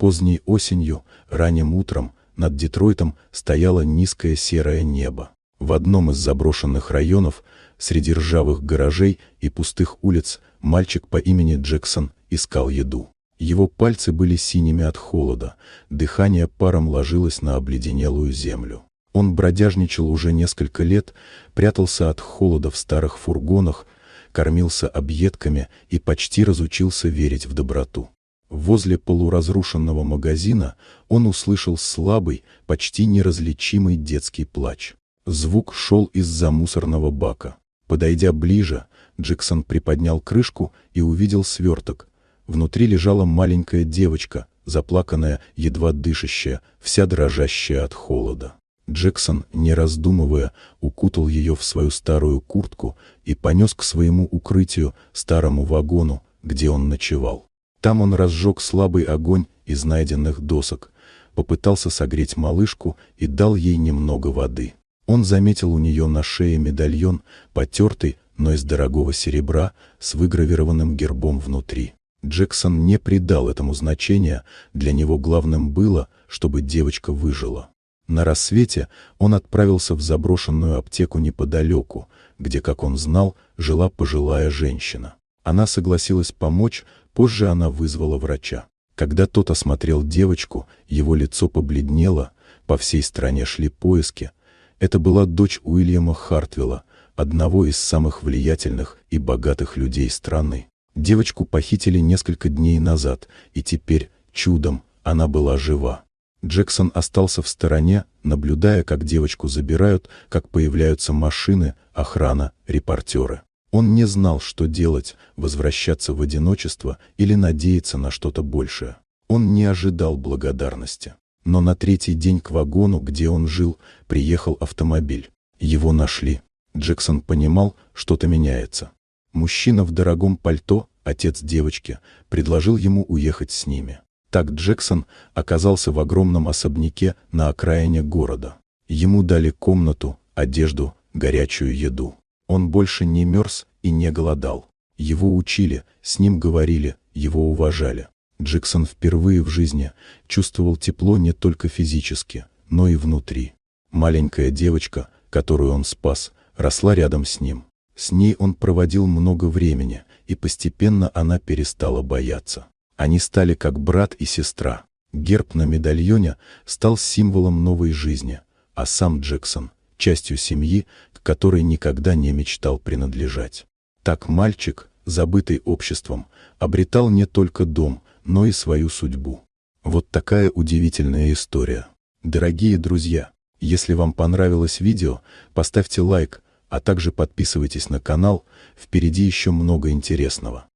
Поздней осенью, ранним утром, над Детройтом стояло низкое серое небо. В одном из заброшенных районов, среди ржавых гаражей и пустых улиц, мальчик по имени Джексон искал еду. Его пальцы были синими от холода, дыхание паром ложилось на обледенелую землю. Он бродяжничал уже несколько лет, прятался от холода в старых фургонах, кормился объедками и почти разучился верить в доброту. Возле полуразрушенного магазина он услышал слабый, почти неразличимый детский плач. Звук шел из-за мусорного бака. Подойдя ближе, Джексон приподнял крышку и увидел сверток. Внутри лежала маленькая девочка, заплаканная, едва дышащая, вся дрожащая от холода. Джексон, не раздумывая, укутал ее в свою старую куртку и понес к своему укрытию, старому вагону, где он ночевал. Там он разжег слабый огонь из найденных досок, попытался согреть малышку и дал ей немного воды. Он заметил у нее на шее медальон, потертый, но из дорогого серебра, с выгравированным гербом внутри. Джексон не придал этому значения, для него главным было, чтобы девочка выжила. На рассвете он отправился в заброшенную аптеку неподалеку, где, как он знал, жила пожилая женщина. Она согласилась помочь, позже она вызвала врача. Когда тот осмотрел девочку, его лицо побледнело, по всей стране шли поиски. Это была дочь Уильяма Хартвелла, одного из самых влиятельных и богатых людей страны. Девочку похитили несколько дней назад, и теперь, чудом, она была жива. Джексон остался в стороне, наблюдая, как девочку забирают, как появляются машины, охрана, репортеры. Он не знал, что делать, возвращаться в одиночество или надеяться на что-то большее. Он не ожидал благодарности. Но на третий день к вагону, где он жил, приехал автомобиль. Его нашли. Джексон понимал, что-то меняется. Мужчина в дорогом пальто, отец девочки, предложил ему уехать с ними. Так Джексон оказался в огромном особняке на окраине города. Ему дали комнату, одежду, горячую еду. Он больше не мерз и не голодал. Его учили, с ним говорили, его уважали. Джексон впервые в жизни чувствовал тепло не только физически, но и внутри. Маленькая девочка, которую он спас, росла рядом с ним. С ней он проводил много времени, и постепенно она перестала бояться. Они стали как брат и сестра. Герб на медальоне стал символом новой жизни, а сам Джексон — частью семьи, к которой никогда не мечтал принадлежать. Так мальчик, забытый обществом, обретал не только дом, но и свою судьбу. Вот такая удивительная история. Дорогие друзья, если вам понравилось видео, поставьте лайк, а также подписывайтесь на канал, впереди еще много интересного.